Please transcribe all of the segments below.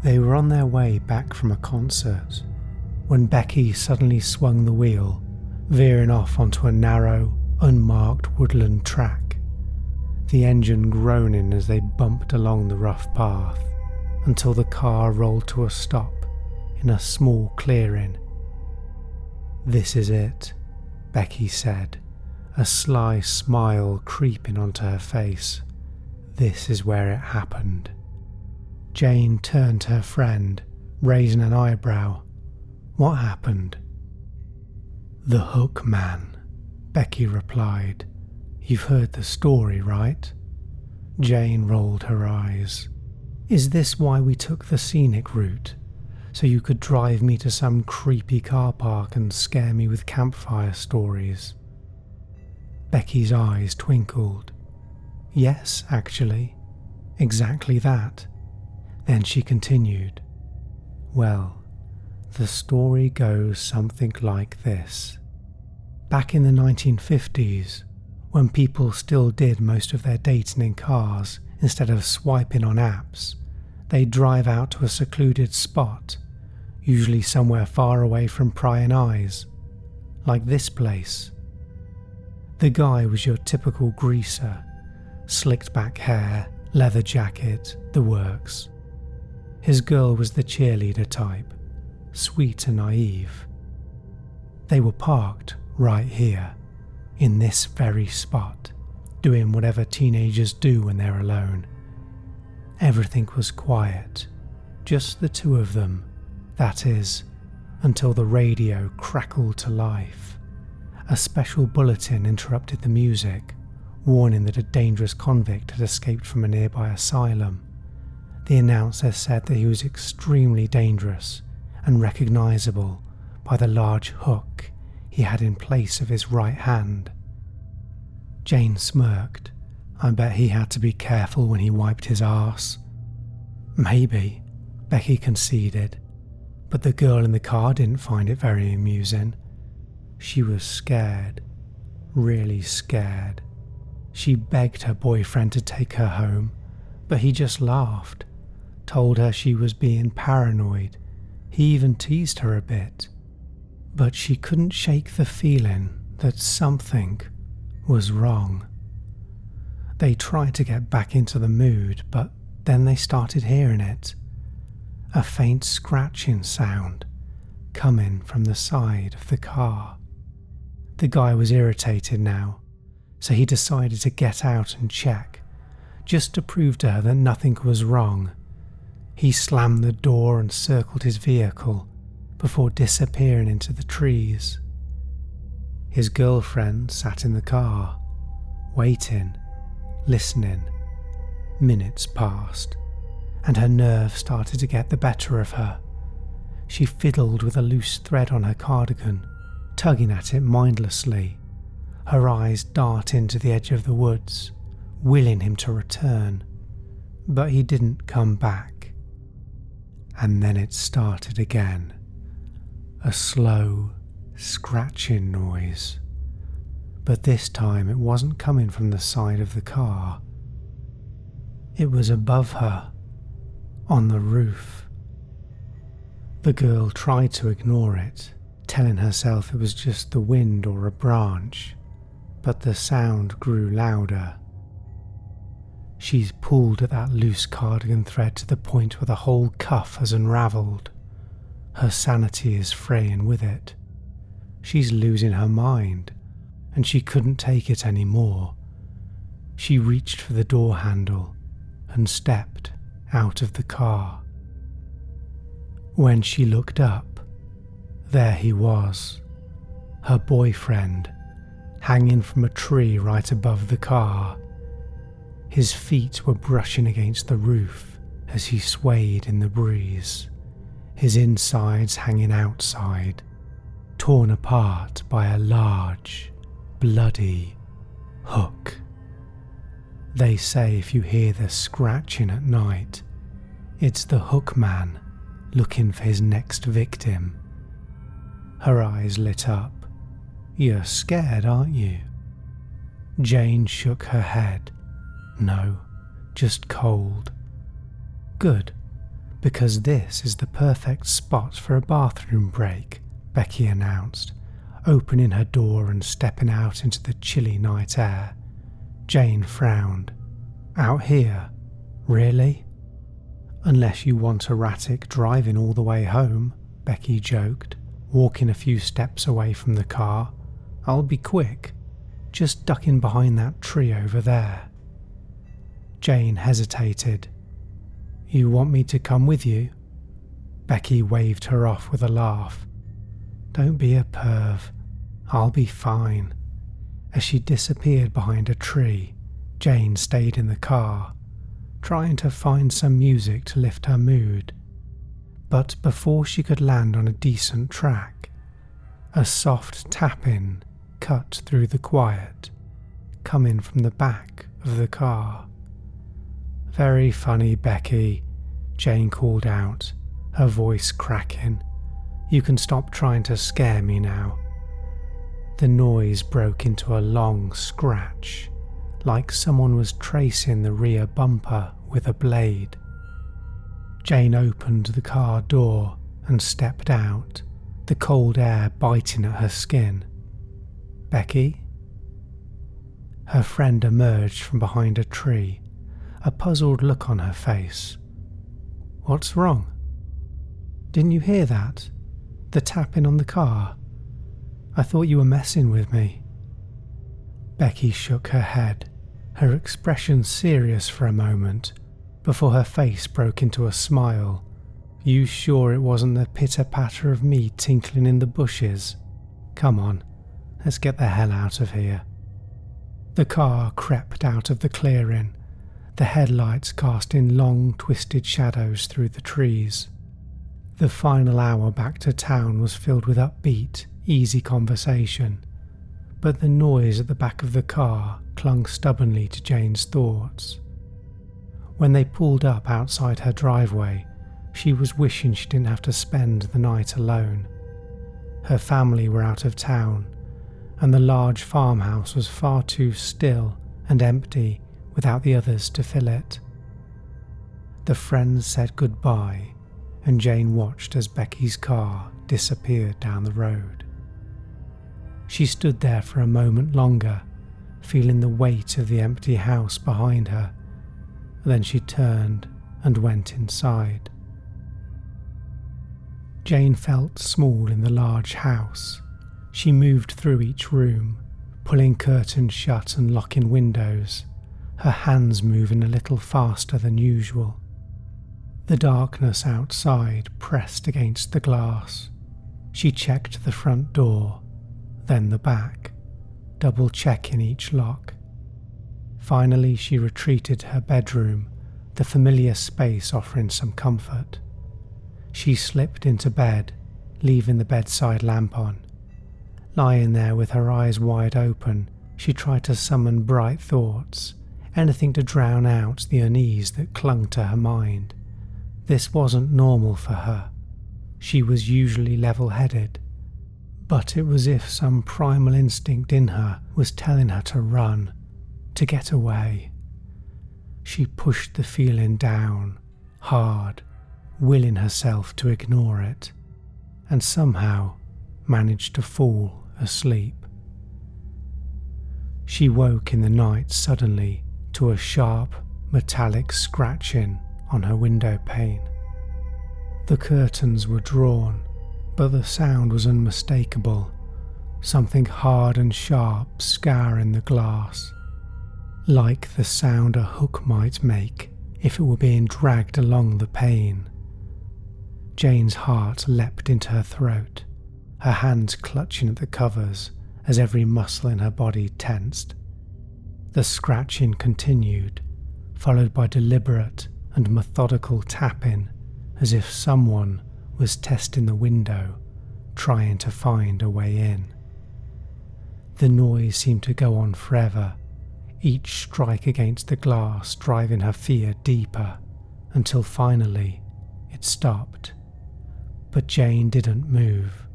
They were on their way back from a concert when Becky suddenly swung the wheel, veering off onto a narrow, unmarked woodland track, the engine groaning as they bumped along the rough path until the car rolled to a stop in a small clearing. "This is it," Becky said, a sly smile creeping onto her face. "This is where it happened." Jane turned to her friend, raising an eyebrow. "What happened?" "The Hook Man," Becky replied. "You've heard the story, right?" Jane rolled her eyes. "Is this why we took the scenic route? So you could drive me to some creepy car park and scare me with campfire stories?" Becky's eyes twinkled. "Yes, actually. Exactly that." Then she continued, "Well, the story goes something like this. Back in the 1950s, when people still did most of their dating in cars instead of swiping on apps, they'd drive out to a secluded spot, usually somewhere far away from prying eyes, like this place. The guy was your typical greaser, slicked back hair, leather jacket, the works. His girl was the cheerleader type, sweet and naive. They were parked right here, in this very spot, doing whatever teenagers do when they're alone. Everything was quiet, just the two of them, that is, until the radio crackled to life. A special bulletin interrupted the music, warning that a dangerous convict had escaped from a nearby asylum. The announcer said that he was extremely dangerous and recognizable by the large hook he had in place of his right hand. Jane smirked. I bet he had to be careful when he wiped his arse. Maybe, Becky conceded, but the girl in the car didn't find it very amusing. She was scared, really scared. She begged her boyfriend to take her home, but he just laughed, told her she was being paranoid. He even teased her a bit. But she couldn't shake the feeling that something was wrong. They tried to get back into the mood, but then they started hearing it. A faint scratching sound coming from the side of the car. The guy was irritated now, so he decided to get out and check, just to prove to her that nothing was wrong. He slammed the door and circled his vehicle before disappearing into the trees. His girlfriend sat in the car, waiting, listening. Minutes passed, and her nerves started to get the better of her. She fiddled with a loose thread on her cardigan, tugging at it mindlessly, her eyes darting to the edge of the woods, willing him to return. But he didn't come back. And then it started again. A slow, scratching noise. But this time it wasn't coming from the side of the car. It was above her, on the roof. The girl tried to ignore it, telling herself it was just the wind or a branch, but the sound grew louder. She's pulled at that loose cardigan thread to the point where the whole cuff has unravelled. Her sanity is fraying with it. She's losing her mind, and she couldn't take it anymore. She reached for the door handle and stepped out of the car. When she looked up, there he was, her boyfriend, hanging from a tree right above the car. His feet were brushing against the roof as he swayed in the breeze, his insides hanging outside, torn apart by a large, bloody hook. They say if you hear the scratching at night, it's the Hook Man looking for his next victim. Her eyes lit up. You're scared, aren't you? Jane shook her head. No, just cold. Good, "Because this is the perfect spot for a bathroom break," Becky announced, opening her door and stepping out into the chilly night air. Jane frowned. "Out here? Really?" "Unless you want erratic driving all the way home," Becky joked, walking a few steps away from the car. "I'll be quick. Just ducking behind that tree over there." Jane hesitated. "You want me to come with you?" Becky waved her off with a laugh. "Don't be a perv. I'll be fine." As she disappeared behind a tree, Jane stayed in the car, trying to find some music to lift her mood. But before she could land on a decent track, a soft tapping cut through the quiet, coming from the back of the car. "Very funny, Becky," Jane called out, her voice cracking. "You can stop trying to scare me now." The noise broke into a long scratch, like someone was tracing the rear bumper with a blade. Jane opened the car door and stepped out, the cold air biting at her skin. "Becky?" Her friend emerged from behind a tree, a puzzled look on her face. "What's wrong?" "Didn't you hear that? The tapping on the car? I thought you were messing with me." Becky shook her head, her expression serious for a moment, before her face broke into a smile. "You sure it wasn't the pitter-patter of me tinkling in the bushes? Come on, let's get the hell out of here." The car crept out of the clearing, the headlights casting long, twisted shadows through the trees. The final hour back to town was filled with upbeat, easy conversation, but the noise at the back of the car clung stubbornly to Jane's thoughts. When they pulled up outside her driveway, she was wishing she didn't have to spend the night alone. Her family were out of town, and the large farmhouse was far too still and empty without the others to fill it. The friends said goodbye, and Jane watched as Becky's car disappeared down the road. She stood there for a moment longer, feeling the weight of the empty house behind her. Then she turned and went inside. Jane felt small in the large house. She moved through each room, pulling curtains shut and locking windows, her hands moving a little faster than usual. The darkness outside pressed against the glass. She checked the front door, then the back, double-checking each lock. Finally, she retreated to her bedroom, the familiar space offering some comfort. She slipped into bed, leaving the bedside lamp on. Lying there with her eyes wide open, she tried to summon bright thoughts, anything to drown out the unease that clung to her mind. This wasn't normal for her. She was usually level-headed, but it was as if some primal instinct in her was telling her to run, to get away. She pushed the feeling down, hard, willing herself to ignore it, and somehow managed to fall asleep. She woke in the night suddenly to a sharp, metallic scratching on her window pane. The curtains were drawn, but the sound was unmistakable, something hard and sharp scouring the glass, like the sound a hook might make if it were being dragged along the pane. Jane's heart leapt into her throat, her hands clutching at the covers as every muscle in her body tensed. The scratching continued, followed by deliberate and methodical tapping, as if someone was testing the window, trying to find a way in. The noise seemed to go on forever, each strike against the glass driving her fear deeper, until finally it stopped. But Jane didn't move.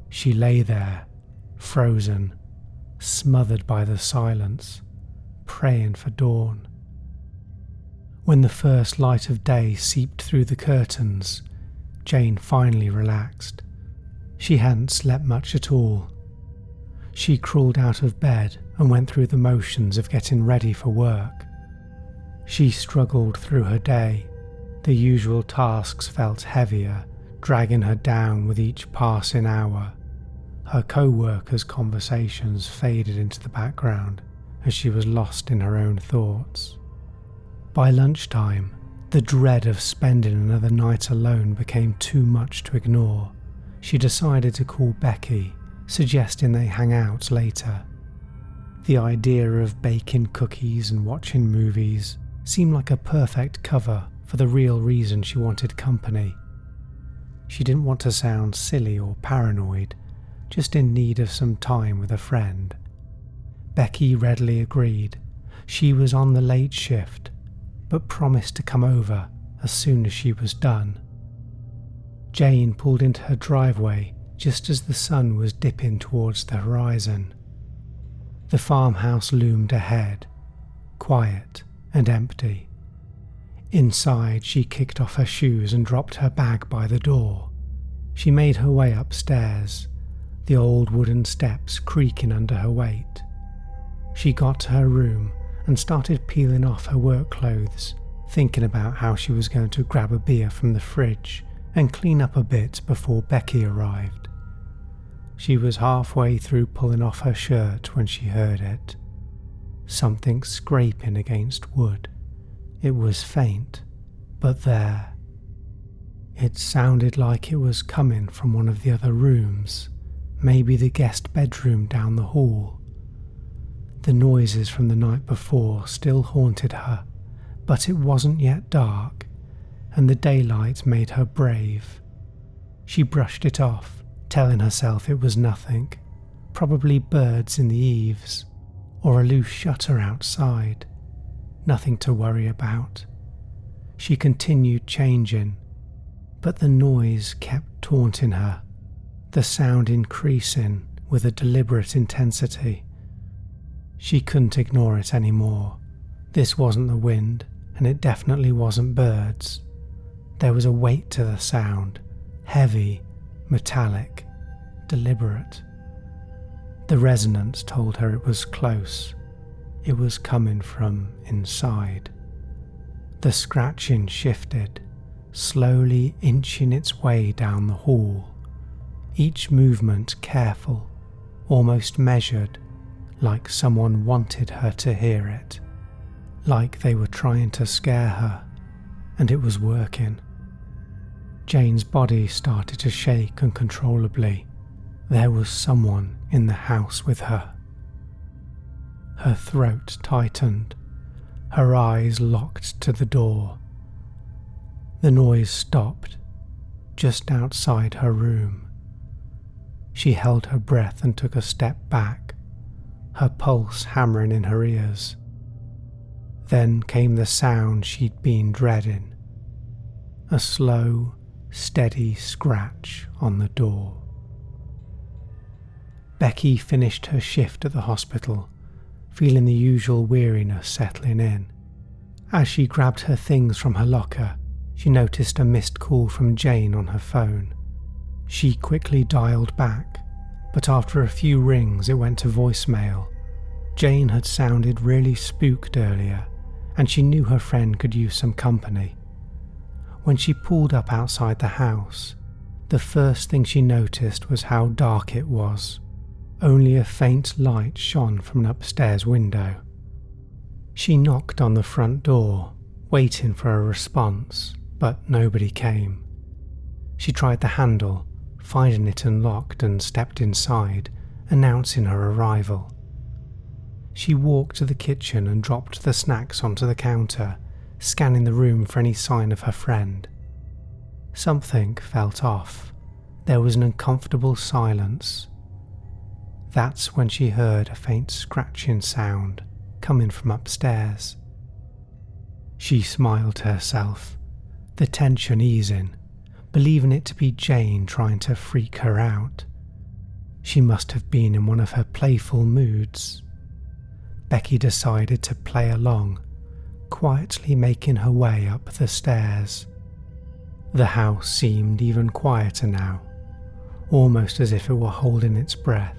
She lay there, frozen, smothered by the silence, praying for dawn. When the first light of day seeped through the curtains, Jane finally relaxed. She hadn't slept much at all. She crawled out of bed and went through the motions of getting ready for work. She struggled through her day. The usual tasks felt heavier, dragging her down with each passing hour. Her co-workers' conversations faded into the background as she was lost in her own thoughts. By lunchtime, the dread of spending another night alone became too much to ignore. She decided to call Becky, suggesting they hang out later. The idea of baking cookies and watching movies seemed like a perfect cover for the real reason she wanted company. She didn't want to sound silly or paranoid, just in need of some time with a friend. Becky readily agreed. She was on the late shift, but promised to come over as soon as she was done. Jane pulled into her driveway just as the sun was dipping towards the horizon. The farmhouse loomed ahead, quiet and empty. Inside, she kicked off her shoes and dropped her bag by the door. She made her way upstairs, the old wooden steps creaking under her weight. She got to her room and started peeling off her work clothes, thinking about how she was going to grab a beer from the fridge and clean up a bit before Becky arrived. She was halfway through pulling off her shirt when she heard it. Something scraping against wood. It was faint, but there. It sounded like it was coming from one of the other rooms, maybe the guest bedroom down the hall. The noises from the night before still haunted her, but it wasn't yet dark, and the daylight made her brave. She brushed it off, telling herself it was nothing, probably birds in the eaves, or a loose shutter outside. Nothing to worry about. She continued changing, but the noise kept taunting her, the sound increasing with a deliberate intensity. She couldn't ignore it anymore. This wasn't the wind, and it definitely wasn't birds. There was a weight to the sound, heavy, metallic, deliberate. The resonance told her it was close. It was coming from inside. The scratching shifted, slowly inching its way down the hall, each movement careful, almost measured, like someone wanted her to hear it, like they were trying to scare her, and it was working. Jane's body started to shake uncontrollably. There was someone in the house with her. Her throat tightened, her eyes locked to the door. The noise stopped, just outside her room. She held her breath and took a step back, her pulse hammering in her ears. Then came the sound she'd been dreading, a slow, steady scratch on the door. Becky finished her shift at the hospital, feeling the usual weariness settling in. As she grabbed her things from her locker, she noticed a missed call from Jane on her phone. She quickly dialed back, but after a few rings it went to voicemail. Jane had sounded really spooked earlier, and she knew her friend could use some company. When she pulled up outside the house, the first thing she noticed was how dark it was. Only a faint light shone from an upstairs window. She knocked on the front door, waiting for a response, but nobody came. She tried the handle, finding it unlocked, and stepped inside, announcing her arrival. She walked to the kitchen and dropped the snacks onto the counter, scanning the room for any sign of her friend. Something felt off. There was an uncomfortable silence. That's when she heard a faint scratching sound coming from upstairs. She smiled to herself, the tension easing, believing it to be Jane trying to freak her out. She must have been in one of her playful moods. Becky decided to play along, quietly making her way up the stairs. The house seemed even quieter now, almost as if it were holding its breath.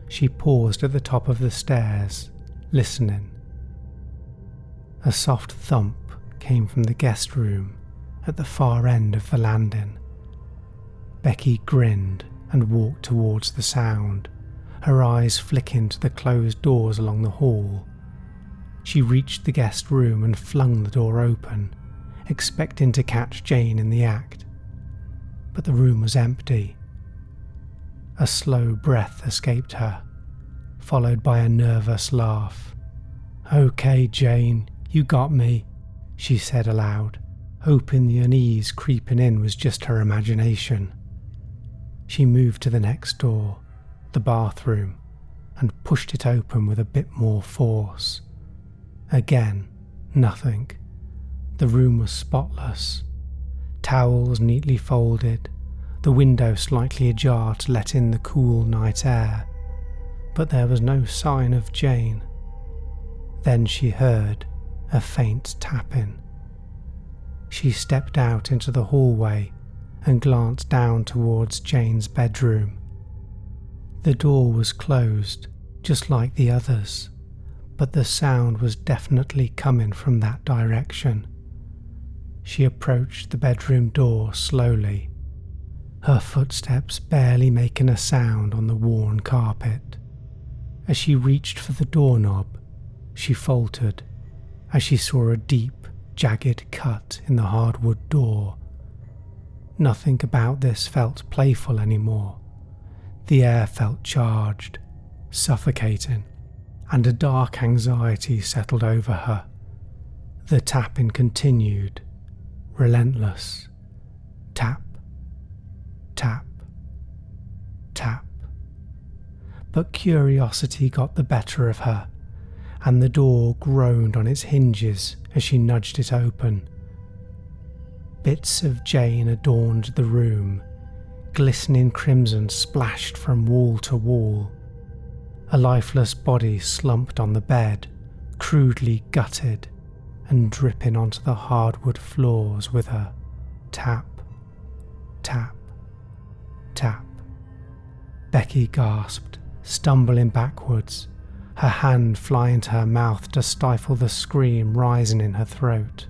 She paused at the top of the stairs, listening. A soft thump came from the guest room at the far end of the landing. Becky grinned and walked towards the sound, her eyes flicking to the closed doors along the hall. She reached the guest room and flung the door open, expecting to catch Jane in the act. But the room was empty. A slow breath escaped her, followed by a nervous laugh. "Okay, Jane, you got me," she said aloud, hoping the unease creeping in was just her imagination. She moved to the next door, the bathroom, and pushed it open with a bit more force. Again, nothing. The room was spotless. Towels neatly folded, the window slightly ajar to let in the cool night air, but there was no sign of Jane. Then she heard a faint tapping. She stepped out into the hallway and glanced down towards Jane's bedroom. The door was closed, just like the others, but the sound was definitely coming from that direction. She approached the bedroom door slowly, her footsteps barely making a sound on the worn carpet. As she reached for the doorknob, she faltered as she saw a deep, jagged cut in the hardwood door. Nothing about this felt playful anymore. The air felt charged, suffocating, and a dark anxiety settled over her. The tapping continued, relentless. Tap, tap, tap. But curiosity got the better of her, and the door groaned on its hinges as she nudged it open. Bits of Jane adorned the room, glistening crimson splashed from wall to wall. A lifeless body slumped on the bed, crudely gutted, and dripping onto the hardwood floors with a tap, tap, tap. Becky gasped, stumbling backwards, her hand flying to her mouth to stifle the scream rising in her throat.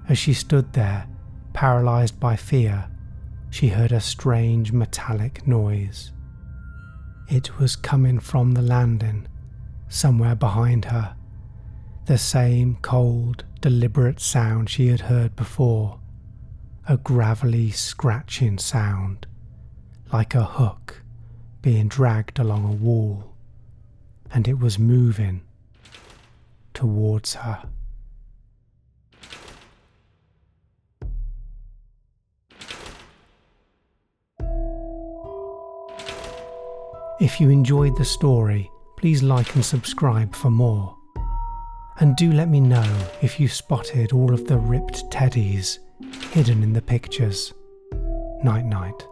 As she stood there, paralysed by fear, she heard a strange metallic noise. It was coming from the landing, somewhere behind her. The same cold, deliberate sound she had heard before. A gravelly, scratching sound, like a hook being dragged along a wall. And it was moving towards her. If you enjoyed the story, please like and subscribe for more. And do let me know if you spotted all of the ripped teddies hidden in the pictures. Night night.